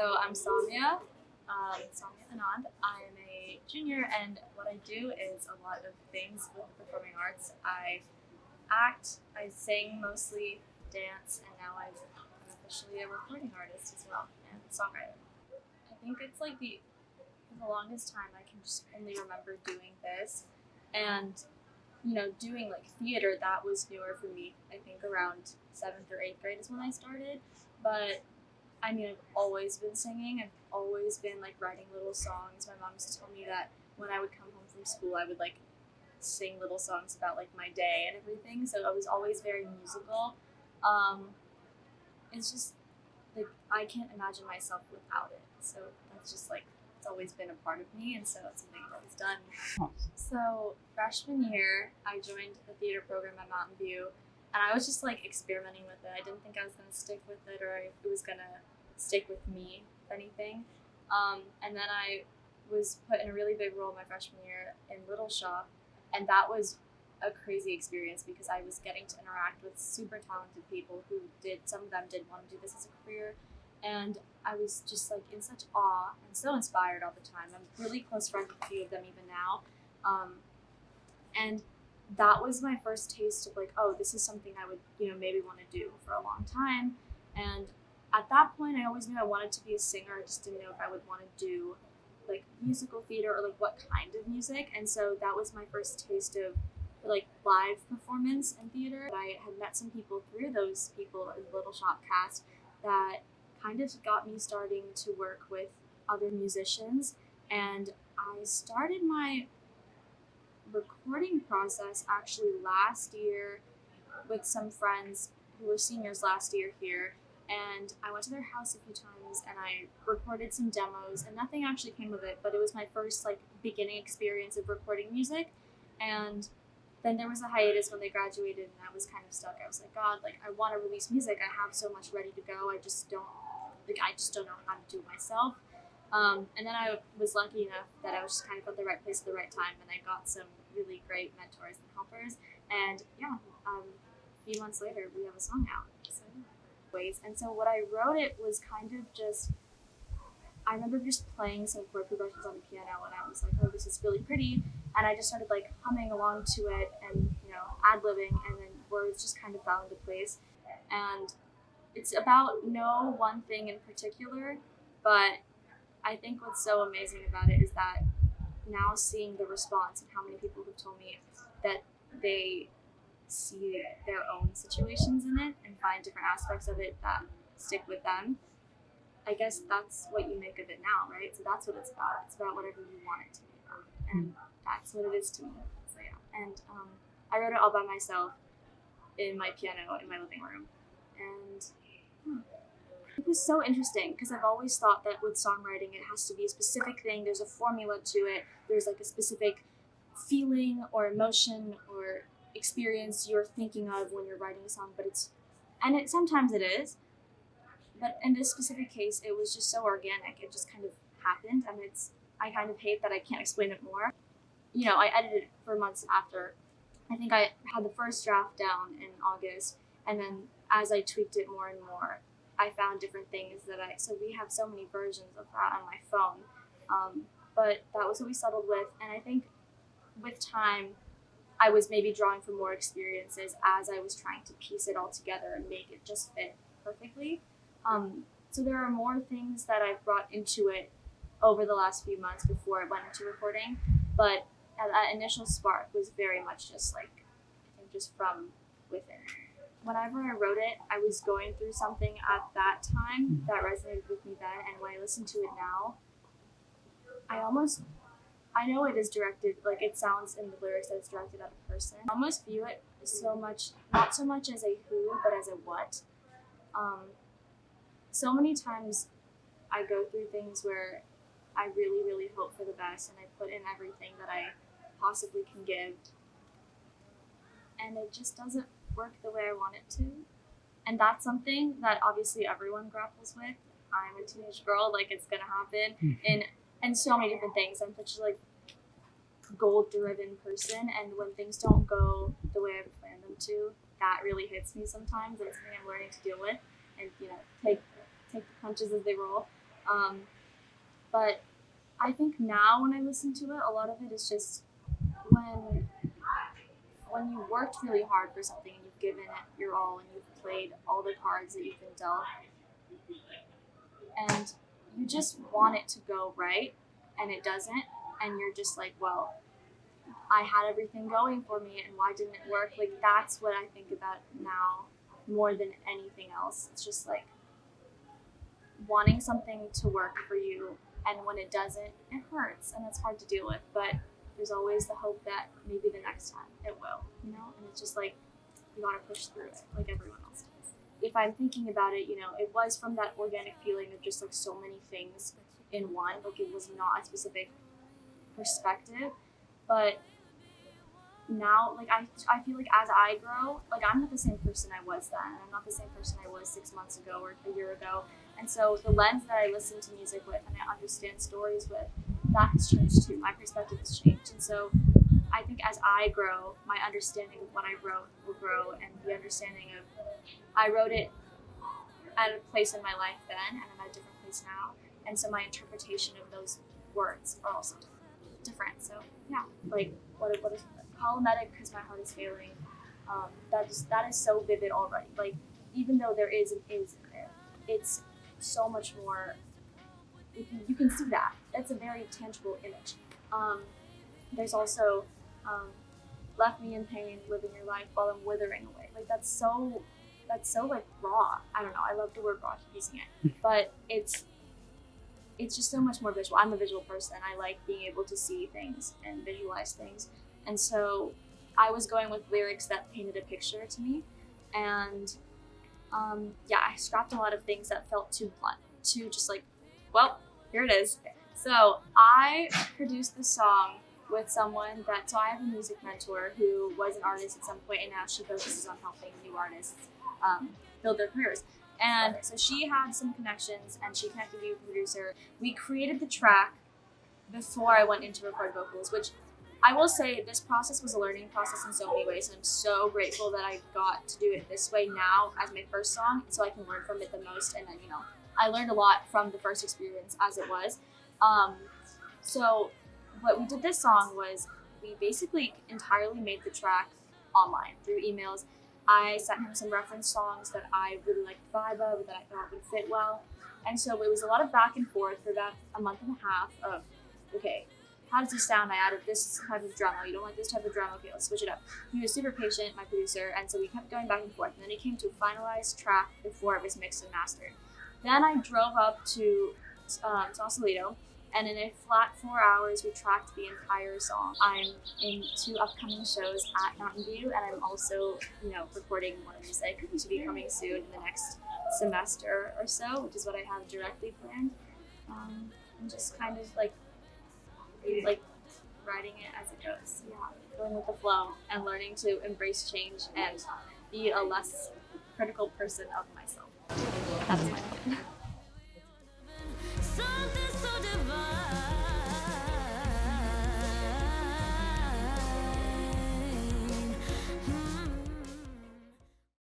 So I'm Saumya Anand. I'm a junior, and what I do is a lot of things with the performing arts. I act, I sing mostly, dance, and now I'm officially a recording artist as well and songwriter. I think it's like for the longest time I can just only remember doing this, and doing like theater, that was newer for me. I think around 7th or 8th grade is when I started, but I mean, I've always been singing. I've always been like writing little songs. My mom used to tell me that when I would come home from school, I would like sing little songs about like my day and everything. So I was always very musical. Um, it's just like I can't imagine myself without it. So that's just like it's always been a part of me, and so it's something I've always done. So freshman year, I joined the theater program at Mountain View, and I was just like experimenting with it. I didn't think I was gonna stick with it, or it was gonna stick with me, if anything. And then I was put in a really big role my freshman year in Little Shop, and that was a crazy experience because I was getting to interact with super talented people who some of them did want to do this as a career, and I was just like in such awe and so inspired all the time. I'm really close friends with a few of them even now. And that was my first taste of like, oh, this is something I would, maybe want to do for a long time. And at that point, I always knew I wanted to be a singer. I just didn't know if I would want to do like musical theater or like what kind of music. And so that was my first taste of like live performance and theater. I had met some people through those people in the Little Shop cast that kind of got me starting to work with other musicians. And I started my recording process actually last year with some friends who were seniors last year here, and I went to their house a few times and I recorded some demos, and nothing actually came of it, but it was my first like beginning experience of recording music. And then there was a hiatus when they graduated, and I was kind of stuck. I was like, God, like I want to release music. I have so much ready to go. I just don't know how to do it myself. And then I was lucky enough that I was just kind of at the right place at the right time, and I got some really great mentors and helpers. And a few months later, we have a song out. So, and so what I wrote it was kind of just, I remember just playing some chord progressions on the piano, and I was like, oh, this is really pretty. And I just started like humming along to it and, ad-libbing, and then words just kind of fell into place. And it's about no one thing in particular, but I think what's so amazing about it is that now seeing the response and how many people have told me that they see their own situations in it and find different aspects of it that stick with them. I guess that's what you make of it now, right? So that's what it's about. It's about whatever you want it to be about. And that's what it is to me. So yeah. And I wrote it all by myself in my piano in my living room. And it was so interesting because I've always thought that with songwriting, it has to be a specific thing. There's a formula to it. There's like a specific feeling or emotion or experience you're thinking of when you're writing a song, sometimes it is. But in this specific case, it was just so organic. It just kind of happened, and I kind of hate that I can't explain it more. I edited it for months after. I think I had the first draft down in August, and then as I tweaked it more and more, I found different things so we have so many versions of that on my phone. But that was what we settled with, and I think with time, I was maybe drawing from more experiences as I was trying to piece it all together and make it just fit perfectly. So there are more things that I've brought into it over the last few months before it went into recording, but that initial spark was very much just like, I think just from within. Whenever I wrote it, I was going through something at that time that resonated with me then, and when I listen to it now, I know it is directed, like it sounds in the lyrics that it's directed at a person. I almost view it not so much as a who, but as a what. So many times I go through things where I really, really hope for the best, and I put in everything that I possibly can give, and it just doesn't work the way I want it to. And that's something that obviously everyone grapples with. I'm a teenage girl, like it's gonna happen in so many different things. I'm such a like goal-driven person, and when things don't go the way I've planned them to, that really hits me sometimes, and it's something I'm learning to deal with and take the punches as they roll. But I think now when I listen to it, a lot of it is just when when you worked really hard for something and you've given it your all and you've played all the cards that you've been dealt, and you just want it to go right, and it doesn't, and you're just like, well, I had everything going for me, and why didn't it work? Like, that's what I think about now more than anything else. It's just like wanting something to work for you, and when it doesn't, it hurts, and it's hard to deal with, but there's always the hope that maybe the next time it will, you know? And it's just like, you gotta push through it, like everyone else does. If I'm thinking about it, you know, it was from that organic feeling of just like so many things in one, like it was not a specific perspective, but now, like, I feel like as I grow, like, I'm not the same person I was then, and I'm not the same person I was 6 months ago or a year ago, and so the lens that I listen to music with and I understand stories with, that has changed too. My perspective has changed, and so I think as I grow, my understanding of what I wrote will grow, and the understanding of I wrote it at a place in my life then, and I'm at a different place now, and so my interpretation of those words are also different. So yeah, like what is problematic because my heart is failing. That is so vivid already. Like, even though there is an is in there, it's so much more. You can see that. That's a very tangible image. There's also left me in pain, living your life while I'm withering away. Like, that's so like raw. I don't know. I love the word raw, keep using it, but it's just so much more visual. I'm a visual person. I like being able to see things and visualize things. And so I was going with lyrics that painted a picture to me. And yeah, I scrapped a lot of things that felt too blunt, too just like, well, here it is. So I produced the song with someone so I have a music mentor who was an artist at some point, and now she focuses on helping new artists build their careers. And so she had some connections, and she connected me with a producer. We created the track before I went in to record vocals, which I will say this process was a learning process in so many ways, and I'm so grateful that I got to do it this way now as my first song, so I can learn from it the most. And then, you know, I learned a lot from the first experience as it was. So what we did this song was we basically entirely made the track online through emails. I sent him some reference songs that I really liked the vibe of, that I thought would fit well. And so it was a lot of back and forth for about a month and a half of, okay, how does this sound? I added this type of drum. Oh, you don't like this type of drum? Okay, let's switch it up. He was super patient, my producer, and so we kept going back and forth. And then it came to a finalized track before it was mixed and mastered. Then I drove up to Sausalito, and in a flat 4 hours, we tracked the entire song. I'm in 2 upcoming shows at Mountain View, and I'm also, you know, recording more music to be coming soon in the next semester or so, which is what I have directly planned. And just kind of like writing it as it goes. Yeah, going with the flow and learning to embrace change and be a less critical person of myself. That's my